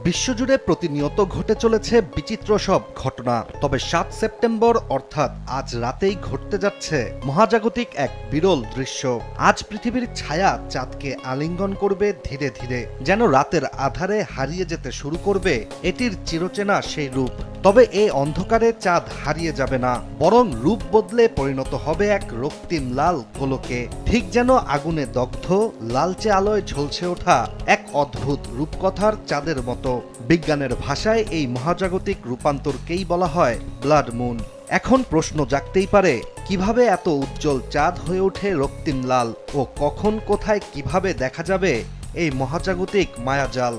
বিশ্বজুড়ে প্রতিনিয়ত ঘটে চলেছে বিচিত্র সব ঘটনা। তবে ৭ সেপ্টেম্বর অর্থাৎ আজ রাতেই ঘটতে যাচ্ছে মহাজাগতিক এক বিরল দৃশ্য। আজ পৃথিবীর ছায়া চাঁদকে আলিঙ্গন করবে ধীরে ধীরে, যেন রাতের আধারে হারিয়ে যেতে শুরু করবে এটির চিরচেনা সেই রূপ। তবে এই অন্ধকারে চাঁদ হারিয়ে যাবে না, বরং রূপ বদলে পরিণত হবে এক রক্তিম লাল গোলকে। ঠিক যেন আগুনে দগ্ধ লালচে আলোয় ঝলসে ওঠা এক অদ্ভুত রূপকথার চাঁদের মতো। বিজ্ঞানের ভাষায় এই মহাজাগতিক রূপান্তরকেই বলা হয় ব্লাড মুন। এখন প্রশ্ন জাগতেই পারে, কিভাবে এত উজ্জ্বল চাঁদ হয়ে ওঠে রক্তিম লাল, ও কখন কোথায় কিভাবে দেখা যাবে এই মহাজাগতিক মায়াজাল।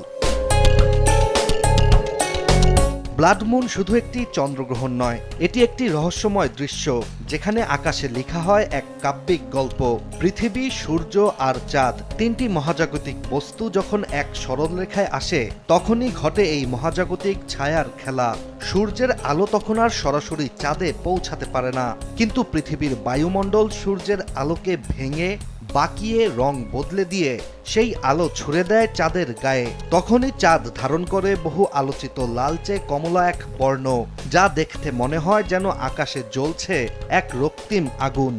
ব্লাড মুন শুধু একটি চন্দ্রগ্রহণ নয়, এটি একটি রহস্যময় দৃশ্য, যেখানে আকাশে লেখা হয় এক কাব্যিক গল্প। পৃথিবী, সূর্য আর চাঁদ, তিনটি মহাজাগতিক বস্তু যখন এক সরলরেখায় আসে, তখনই ঘটে এই মহাজাগতিক ছায়ার খেলা। সূর্যের আলো তখন আর সরাসরি চাঁদে পৌঁছাতে পারে না, কিন্তু পৃথিবীর বায়ুমণ্ডল সূর্যের আলোকে ভেঙে বাঁকিয়ে রং বদলে দিয়ে সেই আলো ছুড়ে দেয় চাঁদের গায়ে। তখনই চাঁদ ধারণ করে বহু আলোচিত লালচে কমলা এক বর্ণ, যা দেখতে মনে হয় যেন আকাশে জ্বলছে এক রক্তিম আগুন।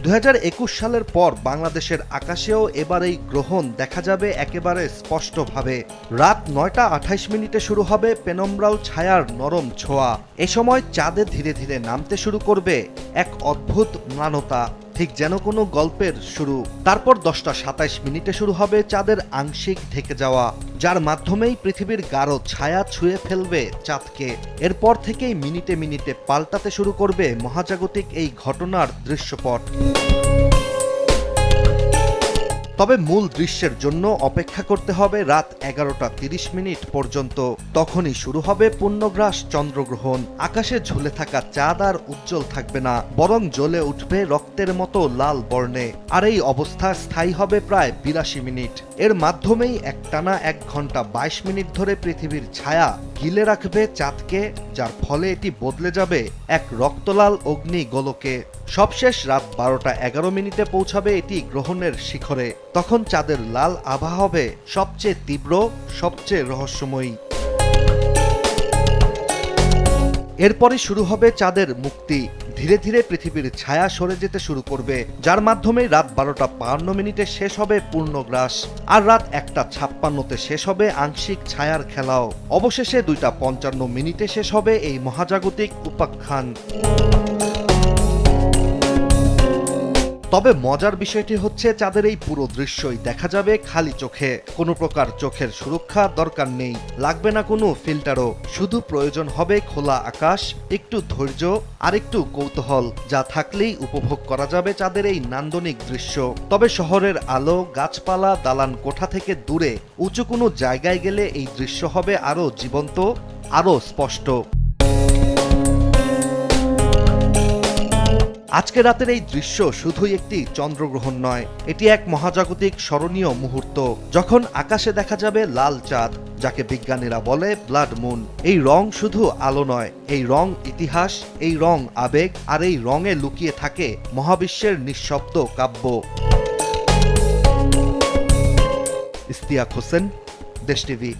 ২০২১ সালের পর বাংলাদেশের আকাশেও এবার এই গ্রহণ দেখা যাবে একেবারে স্পষ্টভাবে। রাত ৯টা ২৮ মিনিটে শুরু হবে পেনম্ব্রাল ছায়ার নরম ছোঁয়া। এ সময় চাঁদে ধীরে ধীরে নামতে শুরু করবে এক অদ্ভুত ম্লানতা, ঠিক যেন কোনো গল্পের শুরু। তারপর ১০টা ২৭ মিনিটে শুরু হবে চাঁদের আংশিক ঢেকে যাওয়া, যার মাধ্যমেই পৃথিবীর গাঢ় ছায়া ছুঁয়ে ফেলবে চাঁদকে। এরপর থেকেই মিনিটে মিনিটে পাল্টাতে শুরু করবে মহাজাগতিক এই ঘটনার দৃশ্যপট। তবে মূল দৃশ্যের জন্য অপেক্ষা করতে হবে রাত ১১টা ৩০ মিনিট পর্যন্ত। তখনই শুরু হবে পূর্ণগ্রাস চন্দ্রগ্রহণ। আকাশে ঝুলে থাকা চাঁদ আর উজ্জ্বল থাকবে না, বরং জ্বলে উঠবে রক্তের মতো লাল বর্ণে। আর এই অবস্থা স্থায়ী হবে প্রায় ৮২ মিনিট। এর মাধ্যমেই একটানা ১ ঘন্টা ২২ মিনিট ধরে পৃথিবীর ছায়া গিলে রাখবে চাঁদকে, যার ফলে এটি বদলে যাবে এক রক্তলাল অগ্নি গোলকে। সবশেষ রাত ১২টা ১১ মিনিটে পৌঁছাবে এটি গ্রহণের শিখরে। তখন চাঁদের লাল আভা হবে সবচেয়ে তীব্র, সবচেয়ে রহস্যময়ী। এরপরই শুরু হবে চাঁদের মুক্তি। ধীরে ধীরে পৃথিবীর ছায়া সরে যেতে শুরু করবে, যার মাধ্যমে রাত ১২টা ৫২ মিনিটে শেষ হবে পূর্ণগ্রাস। আর রাত ১টা ৫৬তে শেষ হবে আংশিক ছায়ার খেলাও। অবশেষে ২টা ৫৫ মিনিটে শেষ হবে এই মহাজাগতিক উপাখ্যান। তবে মজার বিষয়টি হচ্ছে, চাঁদের এই পুরো দৃশ্যই দেখা যাবে খালি চোখে। কোনো প্রকার চোখের সুরক্ষা দরকার নেই, লাগবে না কোনো ফিল্টারও। শুধু প্রয়োজন হবে খোলা আকাশ, একটু ধৈর্য আর একটু কৌতূহল, যা থাকলেই উপভোগ করা যাবে চাঁদের এই নান্দনিক দৃশ্য। তবে শহরের আলো, গাছপালা, দালান কোঠা থেকে দূরে উঁচু কোনো জায়গায় গেলে এই দৃশ্য হবে আরও জীবন্ত, আরও স্পষ্ট। আজকে রাতের এই দৃশ্য শুধুই একটি চন্দ্রগ্রহণ নয়, এটি এক মহাজাগতিক স্মরণীয় মুহূর্ত, যখন আকাশে দেখা যাবে লাল চাঁদ, যাকে বিজ্ঞানীরা বলে ব্লাড মুন। এই রং শুধু আলো নয়, এই রং ইতিহাস, এই রং আবেগ, আর এই রঙে লুকিয়ে থাকে মহাবিশ্বের নিঃশব্দ কাব্য। ইশতিয়াক হোসেন, দেশ টিভি।